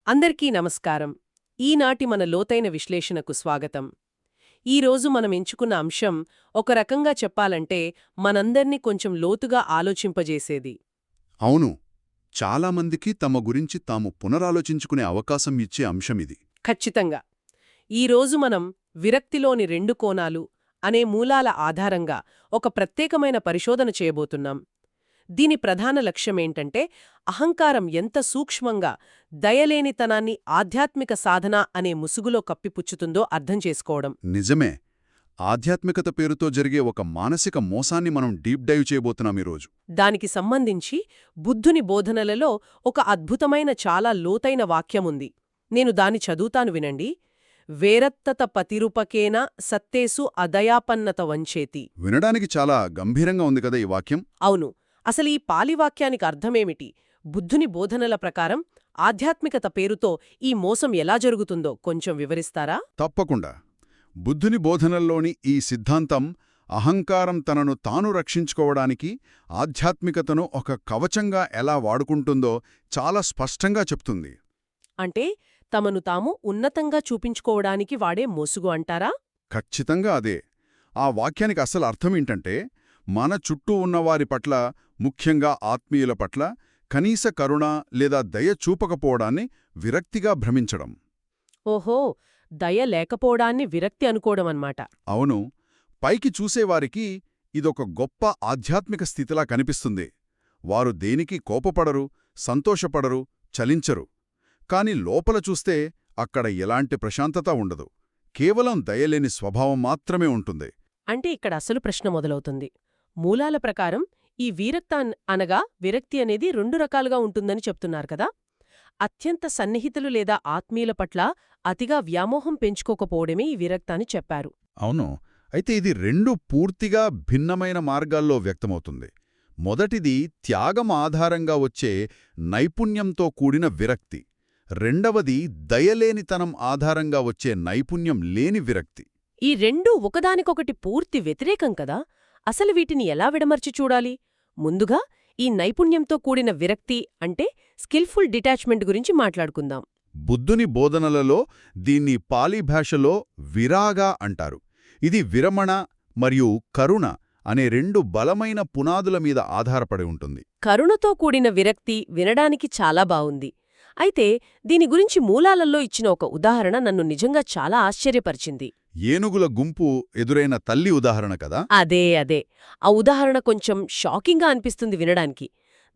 అందరికీ నమస్కారం. ఈనాటి మన లోతైన విశ్లేషణకు స్వాగతం. ఈరోజు మనం ఎంచుకున్న అంశం ఒక రకంగా చెప్పాలంటే మనందర్నీ కొంచెం లోతుగా ఆలోచింపజేసేది. అవును. చాలామందికి తమ గురించి తాము పునరాలోచించుకునే అవకాశం ఇచ్చే అంశమిది. ఖచ్చితంగా. ఈరోజు మనం విరక్తిలోని రెండు కోణాలు అనే మూలాల ఆధారంగా ఒక ప్రత్యేకమైన పరిశోధన చేయబోతున్నాం. దీని ప్రధాన లక్ష్యమేంటంటే అహంకారం ఎంత సూక్ష్మంగా దయలేనితనాన్ని ఆధ్యాత్మిక సాధన అనే ముసుగులో కప్పిపుచ్చుతుందో అర్థం చేసుకోవడం. నిజమే. ఆధ్యాత్మికత పేరుతో జరిగే ఒక మానసిక మోసాన్ని మనం డీప్ డైవ్ చేయబోతున్నాం ఈరోజు. దానికి సంబంధించి బుద్ధుని బోధనలలో ఒక అద్భుతమైన చాలా లోతైన వాక్యముంది. నేను దాని చదువుతాను వినండి. వేరత్తత పతిరూపకేన సత్తేసు అదయాపన్నత వంచేతి. వినడానికి చాలా గంభీరంగా ఉంది కదా ఈ వాక్యం. అవును. అసలు ఈ పాలివాక్యానికి అర్థమేమిటి? బుద్ధుని బోధనల ప్రకారం ఆధ్యాత్మికత పేరుతో ఈ మోసం ఎలా జరుగుతుందో కొంచెం వివరిస్తారా? తప్పకుండా. బుద్ధుని బోధనల్లోని ఈ సిద్ధాంతం అహంకారం తనను తాను రక్షించుకోవడానికి ఆధ్యాత్మికతను ఒక కవచంగా ఎలా వాడుకుంటుందో చాలా స్పష్టంగా చెప్తుంది. అంటే తమను తాము ఉన్నతంగా చూపించుకోవడానికి వాడే మోసుగు అంటారా? ఖచ్చితంగా అదే. ఆ వాక్యానికి అసలు అర్థమేంటంటే మన చుట్టూ ఉన్నవారి పట్ల, ముఖ్యంగా ఆత్మీయుల పట్ల కనీస కరుణ లేదా దయ చూపకపోవడాన్ని విరక్తిగా భ్రమించడం. ఓహో, దయ లేకపోవడాన్ని విరక్తి అనుకోవడమన్నమాట. అవును. పైకి చూసేవారికి ఇదొక గొప్ప ఆధ్యాత్మిక స్థితిలా కనిపిస్తుంది. వారు దేనికి కోపపడరు, సంతోషపడరు, చలించరు. కాని లోపల చూస్తే అక్కడ ఎలాంటి ప్రశాంతత ఉండదు. కేవలం దయలేని స్వభావం మాత్రమే ఉంటుంది. అంటే ఇక్కడ అసలు ప్రశ్న మొదలవుతుంది. మూలాల ప్రకారం ఈ అనగా విరక్తి అనేది రెండు రకాలుగా ఉంటుందని చెప్తున్నారు కదా. అత్యంత సన్నిహితులు లేదా ఆత్మీయుల పట్ల అతిగా వ్యామోహం పెంచుకోకపోవడమే ఈ విరక్త అని చెప్పారు. అవును. అయితే ఇది రెండు పూర్తిగా భిన్నమైన మార్గాల్లో వ్యక్తమవుతుంది. మొదటిది త్యాగం ఆధారంగా వచ్చే నైపుణ్యంతో కూడిన విరక్తి. రెండవది దయలేనితనం ఆధారంగా వచ్చే నైపుణ్యం లేని విరక్తి. ఈ రెండూ ఒకదానికొకటి పూర్తి వ్యతిరేకం కదా. అసలు వీటిని ఎలా విడమర్చి చూడాలి? ముందుగా ఈ నైపుణ్యంతో కూడిన విరక్తి అంటే స్కిల్ఫుల్ డిటాచ్మెంట్ గురించి మాట్లాడుకుందాం. బుద్ధుని బోధనలలో దీన్ని పాలీ భాషలో విరాగా అంటారు. ఇది విరమణ మరియు కరుణ అనే రెండు బలమైన పునాదుల మీద ఆధారపడి ఉంటుంది. కరుణతో కూడిన విరక్తి వినడానికి చాలా బావుంది. అయితే దీని గురించి మూలాలలో ఇచ్చిన ఒక ఉదాహరణ నన్ను నిజంగా చాలా ఆశ్చర్యపరిచింది. ఏనుగుల గుంపు ఎదురైన తల్లి ఉదాహరణ కదా. అదే. ఆ ఉదాహరణ కొంచెం షాకింగ్గా అనిపిస్తుంది వినడానికి.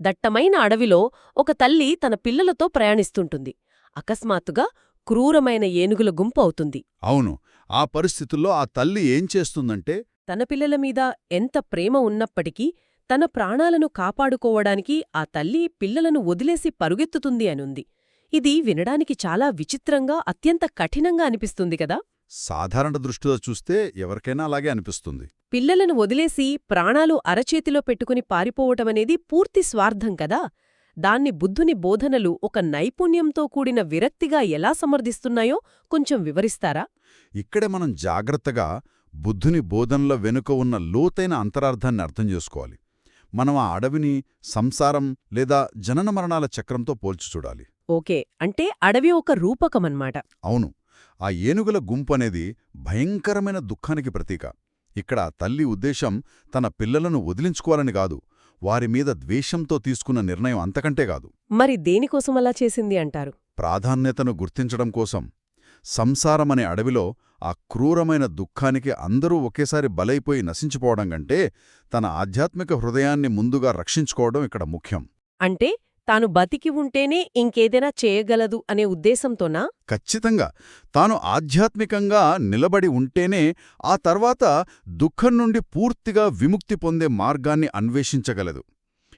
దట్టమైన అడవిలో ఒక తల్లి తన పిల్లలతో ప్రయాణిస్తుంటుంది. అకస్మాత్తుగా క్రూరమైన ఏనుగుల గుంపు అవుతుంది. అవును. ఆ పరిస్థితుల్లో ఆ తల్లి ఏం చేస్తుందంటే తన పిల్లల మీద ఎంత ప్రేమ ఉన్నప్పటికీ తన ప్రాణాలను కాపాడుకోవడానికి ఆ తల్లి పిల్లలను వదిలేసి పరుగెత్తుతుంది అనుంది. ఇది వినడానికి చాలా విచిత్రంగా, అత్యంత కఠినంగా అనిపిస్తుంది కదా. సాధారణ దృష్టితో చూస్తే ఎవరికైనా అలాగే అనిపిస్తుంది. పిల్లలను వదిలేసి ప్రాణాలు అరచేతిలో పెట్టుకుని పారిపోవటమనేది పూర్తి స్వార్థం కదా. దాన్ని బుద్ధుని బోధనలు ఒక నైపుణ్యంతో కూడిన విరక్తిగా ఎలా సమర్థిస్తున్నాయో కొంచెం వివరిస్తారా? ఇక్కడే మనం జాగ్రత్తగా బుద్ధుని బోధనల వెనుక ఉన్న లోతైన అంతరార్థాన్ని అర్థం చేసుకోవాలి. మనం ఆ అడవిని సంసారం లేదా జనన మరణాల చక్రంతో పోల్చి చూడాలి. ఓకే, అంటే అడవి ఒక రూపకమన్మాట. అవును. ఆ ఏనుగుల గుంపనేది భయంకరమైన దుఃఖానికి ప్రతీక. ఇక్కడ తల్లి ఉద్దేశం తన పిల్లలను వదిలించుకోవాలని కాదు, వారిమీద ద్వేషంతో తీసుకున్న నిర్ణయం అంతకంటే కాదు. మరి దేనికోసం అలా చేసింది అంటారు? ప్రాధాన్యతను గుర్తించడం కోసం. సంసారమనే అడవిలో ఆ క్రూరమైన దుఃఖానికి అందరూ ఒకేసారి బలైపోయి నశించిపోవడం కంటే తన ఆధ్యాత్మిక హృదయాన్ని ముందుగా రక్షించుకోవడం ఇక్కడ ముఖ్యం. అంటే తాను బతికి ఉంటేనే ఇంకేదైనా చేయగలదు అనే ఉద్దేశంతోనా? ఖచ్చితంగా. తాను ఆధ్యాత్మికంగా నిలబడి ఉంటేనే ఆ తర్వాత దుఃఖం నుండి పూర్తిగా విముక్తి పొందే మార్గాన్ని అన్వేషించగలదు.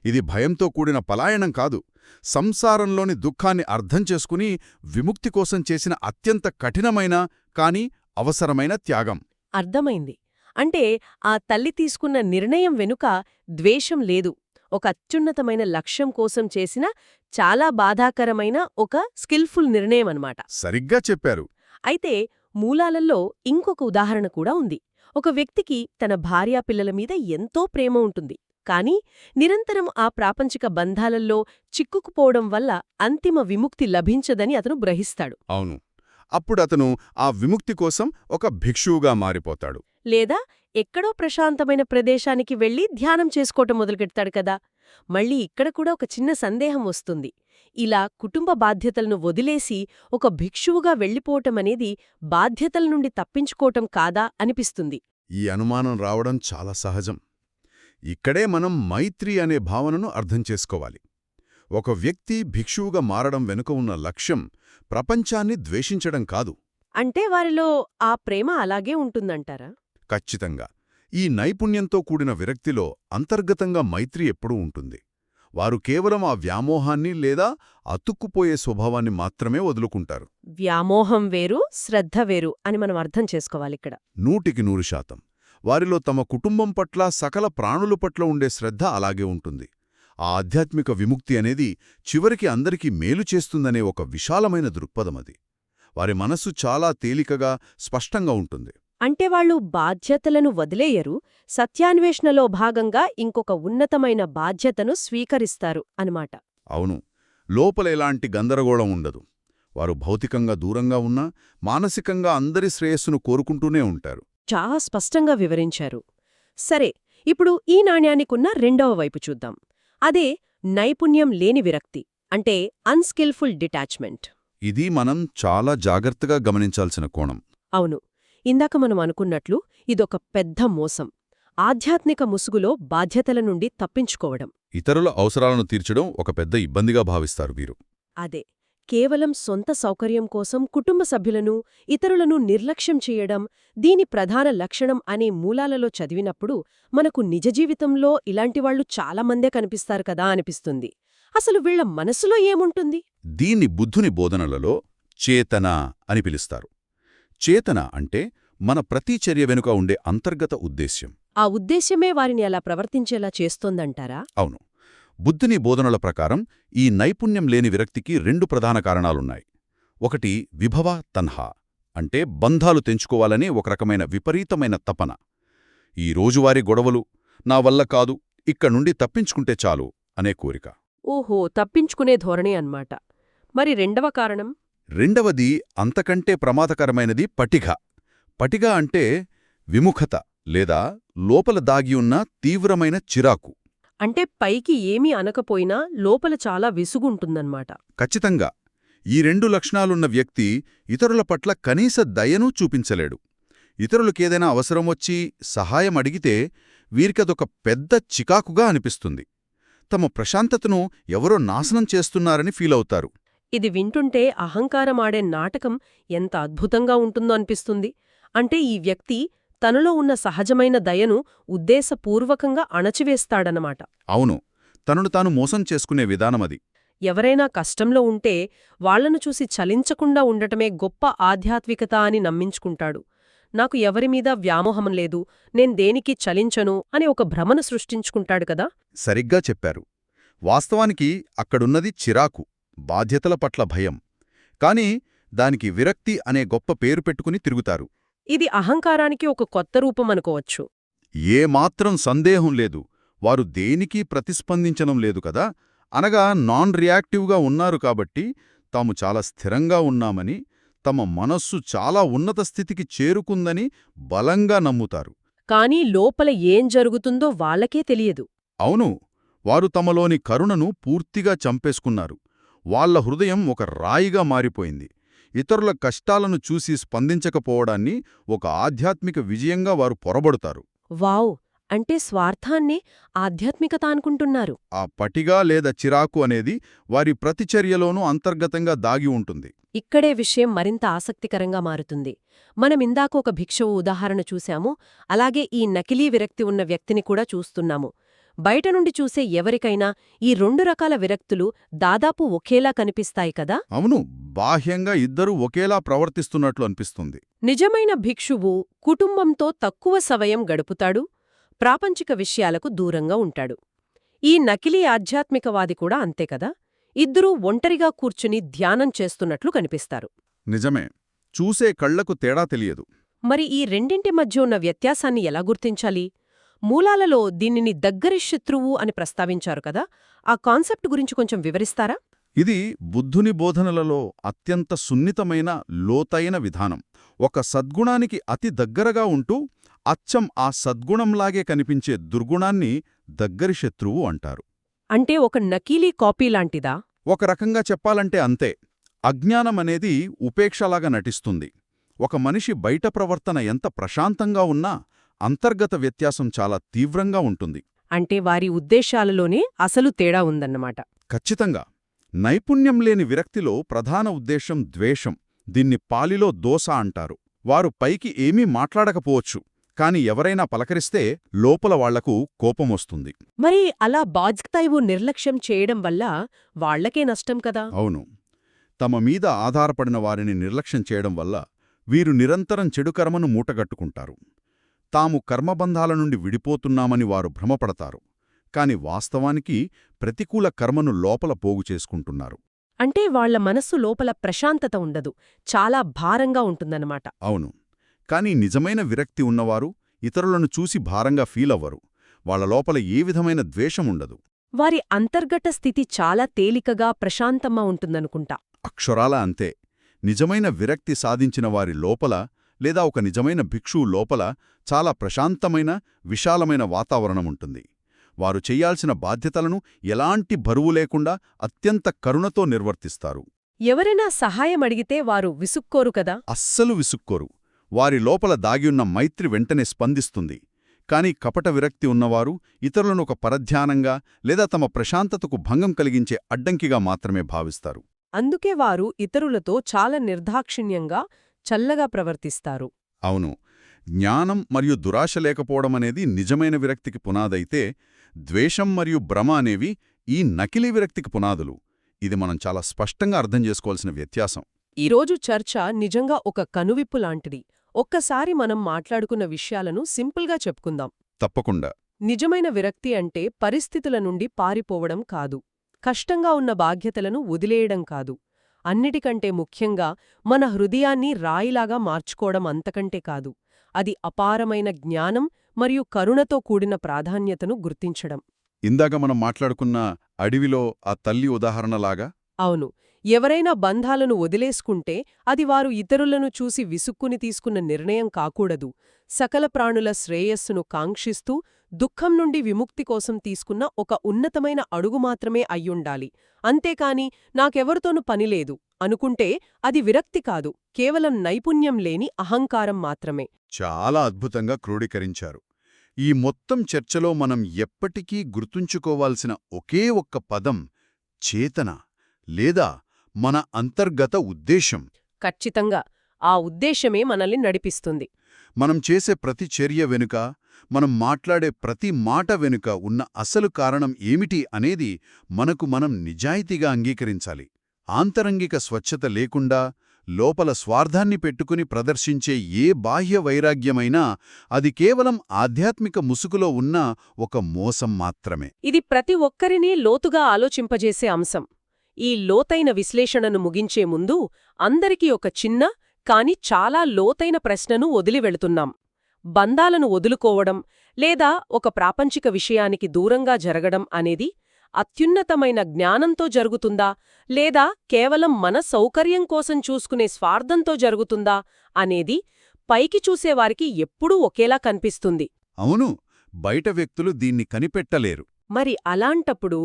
ఇది భయంతో కూడిన పలాయనం కాదు, సంసారంలోని దుఃఖాన్ని అర్థం చేసుకుని విముక్తి కోసం చేసిన అత్యంత కఠినమైన కానీ అవసరమైన త్యాగం. అర్థమైంది. అంటే ఆ తల్లి తీసుకున్న నిర్ణయం వెనుక ద్వేషం లేదు, ఒక అత్యున్నతమైన లక్ష్యం కోసం చేసిన చాలా బాధాకరమైన ఒక స్కిల్ఫుల్ నిర్ణయమన్నమాట. సరిగ్గా చెప్పారు. అయితే మూలాలలో ఇంకొక ఉదాహరణ కూడా ఉంది. ఒక వ్యక్తికి తన భార్యాపిల్లల మీద ఎంతో ప్రేమ ఉంటుంది. కానీ నిరంతరం ఆ ప్రాపంచిక బంధాలల్లో చిక్కుకుపోవడం వల్ల అంతిమ విముక్తి లభించదని అతను గ్రహిస్తాడు. అవును. అప్పుడతను ఆ విముక్తి కోసం ఒక భిక్షువుగా మారిపోతాడు. లేదా ఎక్కడో ప్రశాంతమైన ప్రదేశానికి వెళ్లి ధ్యానం చేసుకోవటం మొదలుపెడతాడు కదా. మళ్ళీ ఇక్కడ కూడా ఒక చిన్న సందేహం వస్తుంది. ఇలా కుటుంబ బాధ్యతలను వదిలేసి ఒక భిక్షువుగా వెళ్ళిపోవటమనేది బాధ్యతల నుండి తప్పించుకోవటం కాదా అనిపిస్తుంది. ఈ అనుమానం రావడం చాలా సహజం. ఇక్కడే మనం మైత్రి అనే భావనను అర్థం చేసుకోవాలి. ఒక వ్యక్తి భిక్షువుగా మారడం వెనుక ఉన్న లక్ష్యం ప్రపంచాన్ని ద్వేషించడం కాదు. అంటే వారిలో ఆ ప్రేమ అలాగే ఉంటుందంటారా? ఖచ్చితంగా. ఈ నైపుణ్యంతో కూడిన విరక్తిలో అంతర్గతంగా మైత్రి ఎప్పుడూ ఉంటుంది. వారు కేవలం ఆ వ్యామోహాన్ని లేదా అతుక్కుపోయే స్వభావాన్ని మాత్రమే వదులుకుంటారు. వ్యామోహం వేరు, శ్రద్ధ వేరు అని మనం అర్థం చేసుకోవాలిక్కడ. 100% వారిలో తమ కుటుంబం పట్ల, సకల ప్రాణుల పట్ల ఉండే శ్రద్ధ అలాగే ఉంటుంది. ఆ ఆధ్యాత్మిక విముక్తి అనేది చివరికి అందరికీ మేలు చేస్తుందనే ఒక విశాలమైన దృక్పథమది. వారి మనస్సు చాలా తేలికగా, స్పష్టంగా ఉంటుంది. అంటే వాళ్ళు బాధ్యతలను వదిలేయరు, సత్యాన్వేషణలో భాగంగా ఇంకొక ఉన్నతమైన బాధ్యతను స్వీకరిస్తారు అన్నమాట. అవును. లోపల ఎలాంటి గందరగోళం ఉండదు. వారు భౌతికంగా దూరంగా ఉన్నా మానసికంగా అందరి శ్రేయస్సును కోరుకుంటూనే ఉంటారు. చాలా స్పష్టంగా వివరించారు. సరే, ఇప్పుడు ఈ నాణ్యానికున్న రెండవ వైపు చూద్దాం. అదే నైపుణ్యం లేని విరక్తి, అంటే అన్స్కిల్ఫుల్ డిటాచ్మెంట్. ఇది మనం చాలా జాగ్రత్తగా గమనించాల్సిన కోణం. అవును, ఇందాక మనం అనుకున్నట్లు ఇదొక పెద్ద మోసం. ఆధ్యాత్మిక ముసుగులో బాధ్యతల నుండి తప్పించుకోవడం. ఇతరుల అవసరాలను తీర్చడం ఒక పెద్ద ఇబ్బందిగా భావిస్తారు వీరు. అదే, కేవలం సొంత సౌకర్యం కోసం కుటుంబ సభ్యులను, ఇతరులను నిర్లక్ష్యం చేయడం దీని ప్రధాన లక్షణం అనే మూలాలలో చదివినప్పుడు మనకు నిజ జీవితంలో ఇలాంటివాళ్లు చాలామందే కనిపిస్తారు కదా అనిపిస్తుంది. అసలు వీళ్ల మనసులో ఏముంటుంది? దీన్ని బుద్ధుని బోధనలలో చేతన అని పిలుస్తారు. చేతన అంటే మన ప్రతి చర్య వెనుక ఉండే అంతర్గత ఉద్దేశ్యం. ఆ ఉద్దేశ్యమే వారిని అలా ప్రవర్తించేలా చేస్తోందంటారా? అవును. బుద్ధుని బోధనల ప్రకారం ఈ నైపుణ్యం లేని విరక్తికి 2 ప్రధాన కారణాలున్నాయి. ఒకటి విభవ తన్హా, అంటే బంధాలు తెంచుకోవాలనే ఒక రకమైన విపరీతమైన తపన. ఈ రోజువారీ గొడవలు నా వల్ల కాదు, ఇక్కడ్నుండి తప్పించుకుంటే చాలు అనే కోరిక. ఓహో, తప్పించుకునే ధోరణి అన్నమాట. మరి రెండవ కారణం? రెండవది అంతకంటే ప్రమాదకరమైనది పటిఘ. పటిఘ అంటే విముఖత లేదా లోపల దాగియున్న తీవ్రమైన చిరాకు. అంటే పైకి ఏమీ అనకపోయినా లోపల చాలా విసుగుంటుందన్నమాట. ఖచ్చితంగా. ఈ 2 లక్షణాలున్న వ్యక్తి ఇతరుల పట్ల కనీస దయనూ చూపించలేడు. ఇతరులకేదైనా అవసరం వచ్చి సహాయం అడిగితే వీరికదొక పెద్ద చికాకుగా అనిపిస్తుంది. తమ ప్రశాంతతను ఎవరో నాశనం చేస్తున్నారని ఫీలవుతారు. ఇది వింటుంటే అహంకారమాడే నాటకం ఎంత అద్భుతంగా ఉంటుందో అనిపిస్తుంది. అంటే ఈ వ్యక్తి తనలో ఉన్న సహజమైన దయను ఉద్దేశపూర్వకంగా అణచివేస్తాడనమాట. అవును. తనను తాను మోసం చేసుకునే విధానమది. ఎవరైనా కష్టంలో ఉంటే వాళ్లను చూసి చలించకుండా ఉండటమే గొప్ప ఆధ్యాత్మికత అని నమ్మించుకుంటాడు. నాకు ఎవరిమీద వ్యామోహం లేదు, నేను దేనికి చలించను అని ఒక భ్రమను సృష్టించుకుంటాడు కదా. సరిగ్గా చెప్పారు. వాస్తవానికి అక్కడున్నది చిరాకు, బాధ్యతల పట్ల భయం. కాని దానికి విరక్తి అనే గొప్ప పేరు పెట్టుకుని తిరుగుతారు. ఇది అహంకారానికి ఒక కొత్త రూపం అనుకోవచ్చు. ఏమాత్రం సందేహం లేదు. వారు దేనికీ ప్రతిస్పందించడం లేదు కదా. అనగా నాన్ రియాక్టివ్గా ఉన్నారు కాబట్టి తాము చాలా స్థిరంగా ఉన్నామని, తమ మనస్సు చాలా ఉన్నత స్థితికి చేరుకుందని బలంగా నమ్ముతారు. కానీ లోపల ఏం జరుగుతుందో వాళ్లకే తెలియదు. అవును. వారు తమలోని కరుణను పూర్తిగా చంపేసుకున్నారు. వాళ్ల హృదయం ఒక రాయిగా మారిపోయింది. ఇతరుల కష్టాలను చూసి స్పందించకపోవడాన్ని ఒక ఆధ్యాత్మిక విజయంగా వారు పొరబడుతారు. వావ్! అంటే స్వార్థాన్ని ఆధ్యాత్మికత అనుకుంటున్నారు. ఆ పటిగా లేదా చిరాకు అనేది వారి ప్రతిచర్యలోనూ అంతర్గతంగా దాగి ఉంటుంది. ఇక్కడే విషయం మరింత ఆసక్తికరంగా మారుతుంది. మనమిందాక ఒక భిక్షువు ఉదాహరణ చూశాము, అలాగే ఈ నకిలీ విరక్తి ఉన్న వ్యక్తిని కూడా చూస్తున్నాము. బయట నుండి చూసే ఎవరికైనా ఈ 2 రకాల విరక్తులు దాదాపు ఒకేలా కనిపిస్తాయి కదా. అవును. బాహ్యంగా ఇద్దరూ ఒకేలా ప్రవర్తిస్తున్నట్లు అనిపిస్తుంది. నిజమైన భిక్షువు కుటుంబంతో తక్కువ సమయం గడుపుతాడు, ప్రాపంచిక విషయాలకు దూరంగా ఉంటాడు. ఈ నకిలీ ఆధ్యాత్మికవాది కూడా అంతే కదా. ఇద్దరూ ఒంటరిగా కూర్చుని ధ్యానం చేస్తున్నట్లు కనిపిస్తారు. నిజమే. చూసే కళ్లకు తేడా తెలియదు. మరి ఈ రెండింటి మధ్య ఉన్న వ్యత్యాసాన్ని ఎలా గుర్తించాలి? మూలాలలో దీనిని దగ్గరి శత్రువు అని ప్రస్తావించారు కదా, ఆ కాన్సెప్ట్ గురించి కొంచెం వివరిస్తారా? ఇది బుద్ధుని బోధనలలో అత్యంత సున్నితమైన లోతైన విధానం. ఒక సద్గుణానికి అతి దగ్గరగా ఉంటూ అచ్చం ఆ సద్గుణంలాగే కనిపించే దుర్గుణాన్ని దగ్గరి శత్రువు అంటారు. అంటే ఒక నకీలీ కాపీ లాంటిదా? ఒక రకంగా చెప్పాలంటే అంతే. అజ్ఞానమనేది ఉపేక్షలాగా నటిస్తుంది. ఒక మనిషి బయట ప్రవర్తన ఎంత ప్రశాంతంగా ఉన్నా అంతర్గత వ్యత్యాసం చాలా తీవ్రంగా ఉంటుంది. అంటే వారి ఉద్దేశాలలోనే అసలు తేడా ఉందన్నమాట. ఖచ్చితంగా. నైపుణ్యం లేని విరక్తిలో ప్రధాన ఉద్దేశం ద్వేషం. దీన్ని పాలిలో దోస అంటారు. వారు పైకి ఏమీ మాట్లాడకపోవచ్చు, కాని ఎవరైనా పలకరిస్తే లోపల వాళ్లకు కోపమొస్తుంది. మరి అలా బాధ్యతాయివు నిర్లక్ష్యం చేయడం వల్ల వాళ్లకే నష్టం కదా? అవును. తమ మీద ఆధారపడిన వారిని నిర్లక్ష్యం చేయడం వల్ల వీరు నిరంతరం చెడు కర్మను మూటగట్టుకుంటారు. తాము కర్మబంధాల నుండి విడిపోతున్నామని వారు భ్రమపడతారు. కాని వాస్తవానికి ప్రతికూల కర్మను లోపల పోగు చేసుకుంటున్నారు. అంటే వాళ్ల మనస్సు లోపల ప్రశాంతత ఉండదు, చాలా భారంగా ఉంటుందన్నమాట. అవును. కాని నిజమైన విరక్తి ఉన్నవారు ఇతరులను చూసి భారంగా ఫీలవ్వరు. వాళ్ల లోపల ఏ విధమైన ద్వేషముండదు. వారి అంతర్గత స్థితి చాలా తేలికగా ప్రశాంతంగా ఉంటుందనుకుంటా. అక్షరాల అంతే. నిజమైన విరక్తి సాధించిన వారి లోపల, లేదా ఒక నిజమైన భిక్షువు లోపల చాలా ప్రశాంతమైన, విశాలమైన వాతావరణముంటుంది. వారు చెయ్యాల్సిన బాధ్యతలను ఎలాంటి బరువు లేకుండా అత్యంత కరుణతో నిర్వర్తిస్తారు. ఎవరైనా సహాయం అడిగితే వారు విసుక్కోరు కదా? అస్సలు విసుక్కోరు. వారి లోపల దాగియున్న మైత్రి వెంటనే స్పందిస్తుంది. కాని కపట విరక్తి ఉన్నవారు ఇతరులను ఒక పరధ్యానంగా లేదా తమ ప్రశాంతతకు భంగం కలిగించే అడ్డంకిగా మాత్రమే భావిస్తారు. అందుకే వారు ఇతరులతో చాలా నిర్దాక్షిణ్యంగా, చల్లగా ప్రవర్తిస్తారు. అవును. జ్ఞానం మరియు దురాశ లేకపోవడమనేది నిజమైన విరక్తికి పునాదైతే, ద్వేషం మరియు భ్రమ అనేవి ఈ నకిలీ విరక్తికి పునాదులు. ఇది మనం చాలా స్పష్టంగా అర్థం చేసుకోవాల్సిన వ్యత్యాసం. ఈరోజు చర్చ నిజంగా ఒక కనువిప్పు లాంటిది. ఒక్కసారి మనం మాట్లాడుకున్న విషయాలను సింపుల్గా చెప్పుకుందాం. తప్పకుండా. నిజమైన విరక్తి అంటే పరిస్థితుల నుండి పారిపోవడం కాదు, కష్టంగా ఉన్న బాధ్యతలను వదిలేయడం కాదు, అన్నిటికంటే ముఖ్యంగా మన హృదయాన్ని రాయిలాగా మార్చుకోవడం అంతకంటే కాదు. అది అపారమైన జ్ఞానం మరియు కరుణతో కూడిన ప్రాధాన్యతను గుర్తించడం. ఇందాక మనం మాట్లాడుకున్న అడవిలో ఆ తల్లి ఉదాహరణలాగా? అవును. ఎవరైనా బంధాలను వదిలేసుకుంటే అది వారు ఇతరులను చూసి విసుక్కుని తీసుకున్న నిర్ణయం కాకూడదు. సకల ప్రాణుల శ్రేయస్సును కాంక్షిస్తూ దుఃఖం నుండి విముక్తి కోసం తీసుకున్న ఒక ఉన్నతమైన అడుగు మాత్రమే అయ్యుండాలి. అంతేకాని నాకెవరితోనూ పనిలేదు అనుకుంటే అది విరక్తి కాదు, కేవలం నైపుణ్యం లేని అహంకారం మాత్రమే. చాలా అద్భుతంగా క్రోడీకరించారు. ఈ మొత్తం చర్చలో మనం ఎప్పటికీ గుర్తుంచుకోవాల్సిన ఒకే ఒక్క పదం చేతన, లేదా మన అంతర్గత ఉద్దేశం. ఖచ్చితంగా. ఆ ఉద్దేశమే మనల్ని నడిపిస్తుంది. మనం చేసే ప్రతి చర్య వెనుక, మనం మాట్లాడే ప్రతి మాట వెనుక ఉన్న అసలు కారణం ఏమిటి అనేది మనకు మనం నిజాయితీగా అంగీకరించాలి. ఆంతరంగిక స్వచ్ఛత లేకుండా, లోపల స్వార్థాన్ని పెట్టుకుని ప్రదర్శించే ఏ బాహ్య వైరాగ్యమైనా అది కేవలం ఆధ్యాత్మిక ముసుగులో ఉన్న ఒక మోసం మాత్రమే. ఇది ప్రతి ఒక్కరినీ లోతుగా ఆలోచింపజేసే అంశం. ఈ లోతైన విశ్లేషణను ముగించే ముందు అందరికీ ఒక చిన్న, కాని చాలా లోతైన ప్రశ్నను వదిలివెళుతున్నాం. బంధాలను వదులుకోవడం లేదా ఒక ప్రాపంచిక విషయానికి దూరంగా జరగడం అనేది అత్యున్నతమైన జ్ఞానంతో జరుగుతుందా, లేదా కేవలం మన సౌకర్యం కోసం చూసుకునే స్వార్థంతో జరుగుతుందా అనేది పైకి చూసేవారికి ఎప్పుడూ ఒకేలా కనిపిస్తుంది. అవును. బయట వ్యక్తులు దీన్ని కనిపెట్టలేరు. మరి అలాంటప్పుడు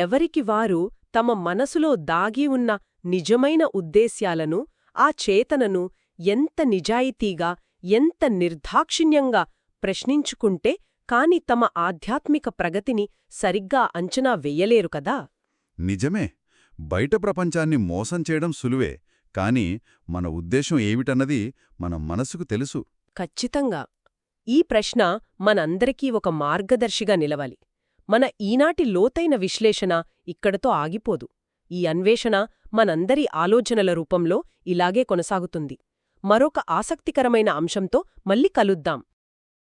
ఎవరికి వారు తమ మనసులో దాగి ఉన్న నిజమైన ఉద్దేశ్యాలను, ఆ చేతనను ఎంత నిజాయితీగా, ఎంత నిర్దాక్షిణ్యంగా ప్రశ్నించుకుంటే కాని తమ ఆధ్యాత్మిక ప్రగతిని సరిగ్గా అంచనా వెయ్యలేరు కదా? నిజమే. బయట ప్రపంచాన్ని మోసం చేయడం సులువే, కాని మన ఉద్దేశం ఏమిటన్నది మన మనసుకు తెలుసు. ఖచ్చితంగా. ఈ ప్రశ్న మనందరికీ ఒక మార్గదర్శిగా నిలవాలి. మన ఈనాటి లోతైన విశ్లేషణ ఇక్కడతో ఆగిపోదు. ఈ అన్వేషణ మనందరి ఆలోచనల రూపంలో ఇలాగే కొనసాగుతుంది. మరొక ఆసక్తికరమైన అంశంతో మళ్ళీ కలుద్దాం.